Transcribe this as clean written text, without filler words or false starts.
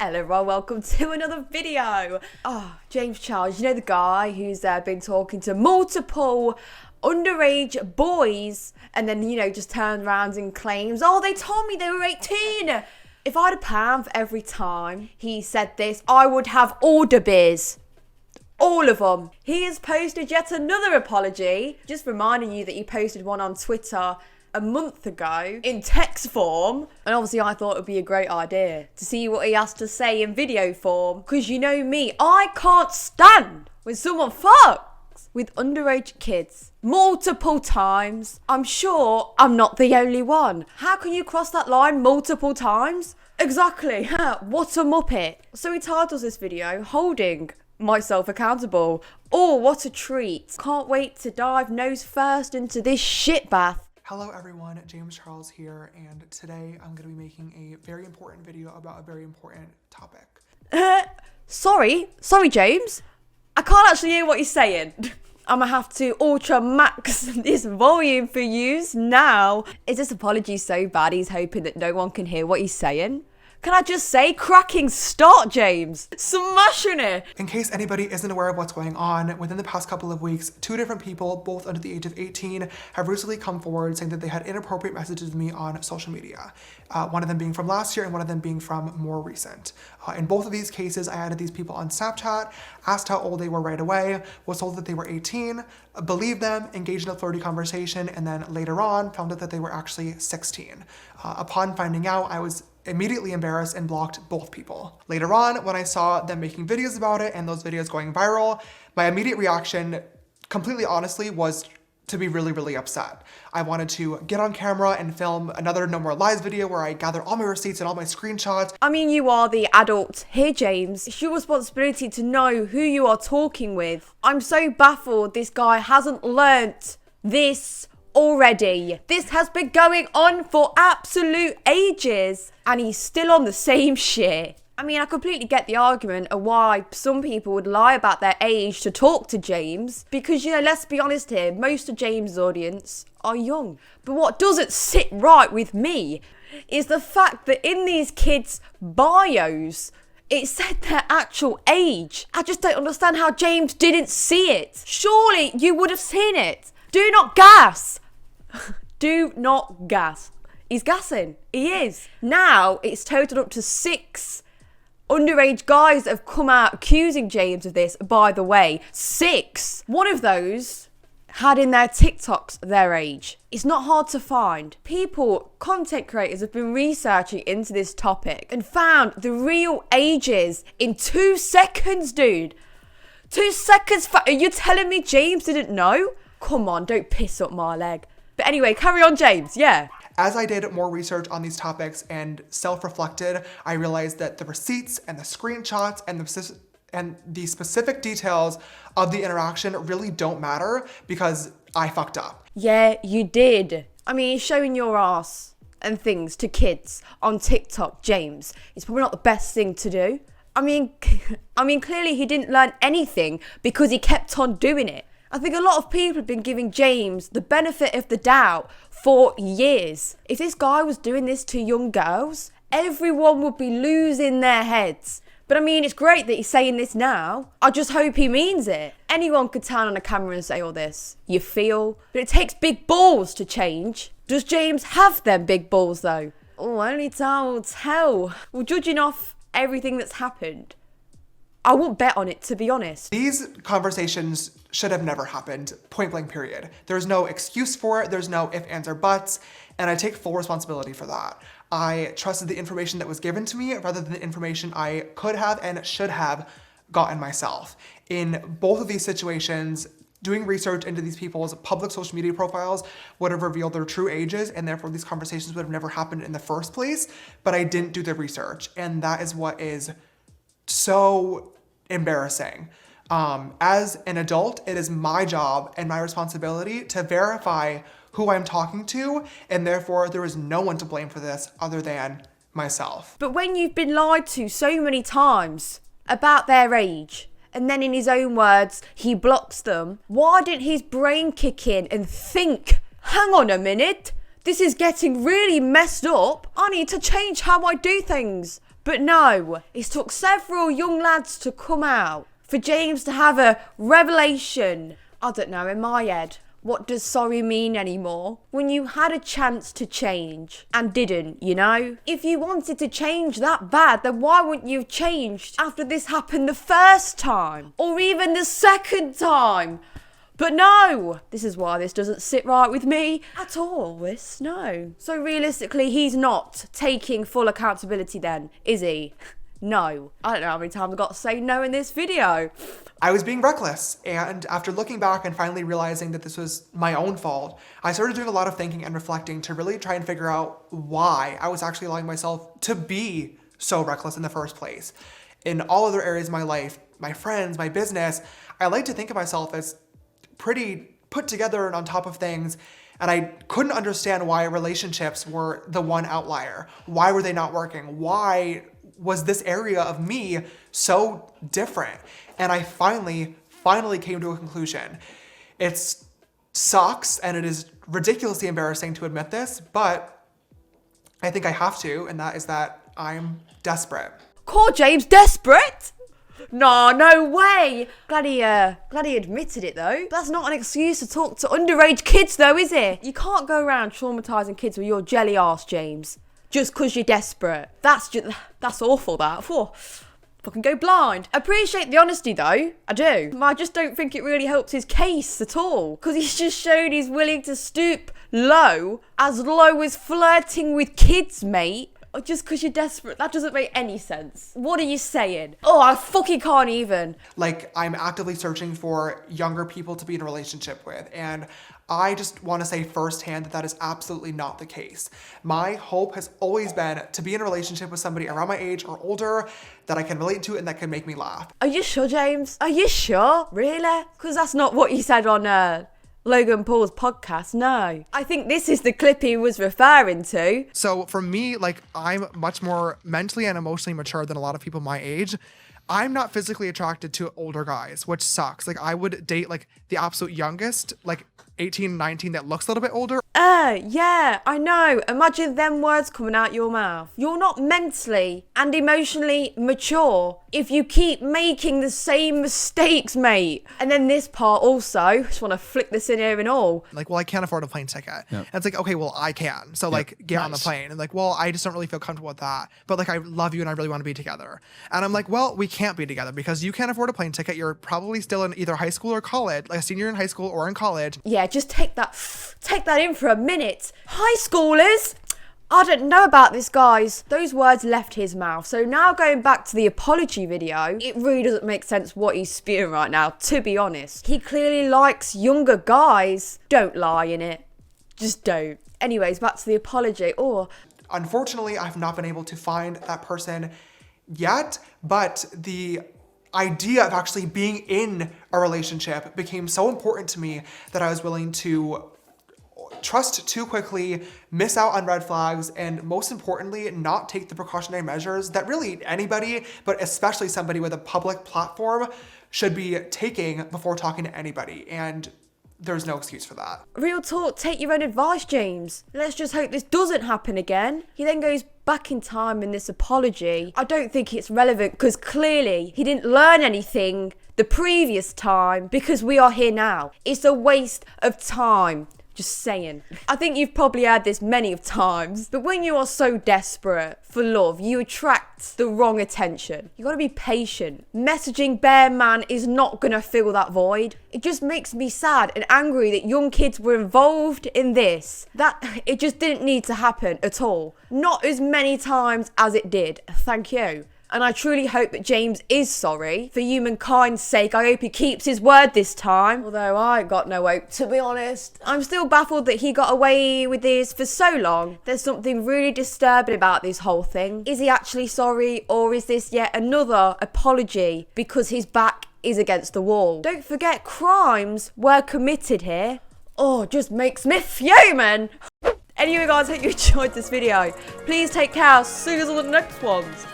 Hello everyone, welcome to another video. James Charles, you know the guy who's been talking to multiple underage boys and then, just turns around and claims, oh, they told me they were 18. If I had £1 for every time he said this, I would have all the beers. All of them. He has posted yet another apology, just reminding you that he posted one on Twitter a month ago in text form, and obviously I thought it would be a great idea to see what he has to say in video form, because you know me, I can't stand when someone fucks with underage kids multiple times. I'm sure I'm not the only one. How can you cross that line multiple times? Exactly. What a muppet. So he titles this video holding myself accountable. Oh, what a treat. Can't wait to dive nose first into this shit bath. Hello everyone, James Charles here, and today I'm going to be making a very important video about a very important topic. Sorry James. I can't actually hear what you're saying. I'm gonna have to ultra max this volume for use now. Is this apology so bad he's hoping that no one can hear what he's saying? Can I just say, cracking start, James. Smashing it. In case anybody isn't aware of what's going on, within the past couple of weeks, two different people, both under the age of 18, have recently come forward saying that they had inappropriate messages with me on social media. One of them being from last year and one of them being from more recent. In both of these cases, I added these people on Snapchat, asked how old they were right away, was told that they were 18, believed them, engaged in a flirty conversation, and then later on found out that they were actually 16. Upon finding out, I was immediately embarrassed and blocked both people. Later on, when I saw them making videos about it and those videos going viral, my immediate reaction, completely honestly, was to be really, really upset. I wanted to get on camera and film another No More Lies video where I gather all my receipts and all my screenshots. I mean, you are the adult here, James. It's your responsibility to know who you are talking with. I'm so baffled this guy hasn't learnt this already. This has been going on for absolute ages and he's still on the same shit. I mean, I completely get the argument of why some people would lie about their age to talk to James because, let's be honest here, most of James' audience are young. But what doesn't sit right with me is the fact that in these kids' bios, it said their actual age. I just don't understand how James didn't see it. Surely you would have seen it. Do not gas. Do not gas. He's gassing. He is. Now it's totaled up to 6 underage guys that have come out accusing James of this, by the way. 6. One of those had in their TikToks their age. It's not hard to find. Content creators have been researching into this topic and found the real ages in 2 seconds, dude. 2 seconds. Are you telling me James didn't know? Come on, don't piss up my leg. But anyway, carry on, James. Yeah. As I did more research on these topics and self-reflected, I realized that the receipts and the screenshots and the specific details of the interaction really don't matter because I fucked up. Yeah, you did. I mean, showing your ass and things to kids on TikTok, James, is probably not the best thing to do. I mean, clearly he didn't learn anything because he kept on doing it. I think a lot of people have been giving James the benefit of the doubt for years. If this guy was doing this to young girls, everyone would be losing their heads. But I mean, it's great that he's saying this now. I just hope he means it. Anyone could turn on a camera and say all this. You feel? But it takes big balls to change. Does James have them big balls though? Oh, only time will tell. Well, judging off everything that's happened, I won't bet on it, to be honest. These conversations should have never happened, point blank period. There's no excuse for it, there's no ifs, ands, or buts, and I take full responsibility for that. I trusted the information that was given to me rather than the information I could have and should have gotten myself. In both of these situations, doing research into these people's public social media profiles would have revealed their true ages, and therefore these conversations would have never happened in the first place, but I didn't do the research, and that is what is so embarrassing. As an adult, it is my job and my responsibility to verify who I'm talking to, and therefore there is no one to blame for this other than myself. But when you've been lied to so many times about their age, and then in his own words, he blocks them, why didn't his brain kick in and think, hang on a minute, this is getting really messed up. I need to change how I do things. But no, it took several young lads to come out for James to have a revelation. I don't know, in my head, what does sorry mean anymore? When you had a chance to change and didn't, you know? If you wanted to change that bad, then why wouldn't you have changed after this happened the first time? Or even the second time? But no, this is why this doesn't sit right with me at all, no. So realistically, he's not taking full accountability then, is he? No. I don't know how many times I've got to say no in this video. I was being reckless, and after looking back and finally realizing that this was my own fault, I started doing a lot of thinking and reflecting to really try and figure out why I was actually allowing myself to be so reckless in the first place. In all other areas of my life, my friends, my business, I like to think of myself as pretty put together and on top of things, and I couldn't understand why relationships were the one outlier. Why were they not working? Why was this area of me so different? And I finally came to a conclusion. It sucks and it is ridiculously embarrassing to admit this, but I think I have to, and that is that I'm desperate. Call James desperate? No way. Glad he admitted it though. That's not an excuse to talk to underage kids though, is it? You can't go around traumatizing kids with your jelly ass, James, just because you're desperate. That's awful, that. Whew. Fucking go blind. Appreciate the honesty though, I do. I just don't think it really helps his case at all. Because he's just shown he's willing to stoop low as flirting with kids, mate. Just because you're desperate. That doesn't make any sense. What are you saying? Oh, I fucking can't even. Like, I'm actively searching for younger people to be in a relationship with, and I just want to say firsthand that that is absolutely not the case. My hope has always been to be in a relationship with somebody around my age or older that I can relate to and that can make me laugh. Are you sure, James? Are you sure? Really? Because that's not what you said on Logan Paul's podcast, no. I think this is the clip he was referring to. So for me, like, I'm much more mentally and emotionally mature than a lot of people my age. I'm not physically attracted to older guys, which sucks. Like, I would date like the absolute youngest, like 18, 19 that looks a little bit older. Yeah, I know. Imagine them words coming out your mouth. You're not mentally and emotionally mature if you keep making the same mistakes, mate. And then this part also, just want to flick this in here and all. Like, well, I can't afford a plane ticket. Yep. And it's like, okay, well, I can. So like, get on the plane. And like, well, I just don't really feel comfortable with that. But like, I love you and I really want to be together. And I'm like, well, we can't be together because you can't afford a plane ticket. You're probably still in either high school or college, like a senior in high school or in college. Yeah, just take that in for a minute. High schoolers? I don't know about this, guys. Those words left his mouth. So now going back to the apology video, it really doesn't make sense what he's spewing right now, to be honest. He clearly likes younger guys. Don't lie in it. Just don't. Anyways, back to the apology. Unfortunately, I've not been able to find that person yet, but the idea of actually being in a relationship became so important to me that I was willing to trust too quickly, miss out on red flags, and most importantly, not take the precautionary measures that really anybody, but especially somebody with a public platform, should be taking before talking to anybody. And there's no excuse for that. Real talk, take your own advice, James. Let's just hope this doesn't happen again. He then goes back in time in this apology. I don't think it's relevant because clearly he didn't learn anything the previous time because we are here now. It's a waste of time. Just saying. I think you've probably heard this many of times, but when you are so desperate for love, you attract the wrong attention. You gotta be patient. Messaging Bear Man is not gonna fill that void. It just makes me sad and angry that young kids were involved in this. That it just didn't need to happen at all. Not as many times as it did. Thank you. And I truly hope that James is sorry. For humankind's sake, I hope he keeps his word this time. Although I ain't got no hope, to be honest. I'm still baffled that he got away with this for so long. There's something really disturbing about this whole thing. Is he actually sorry, or is this yet another apology because his back is against the wall? Don't forget, crimes were committed here. Just makes me fuming. Anyway guys, hope you enjoyed this video. Please take care. See you on the next ones.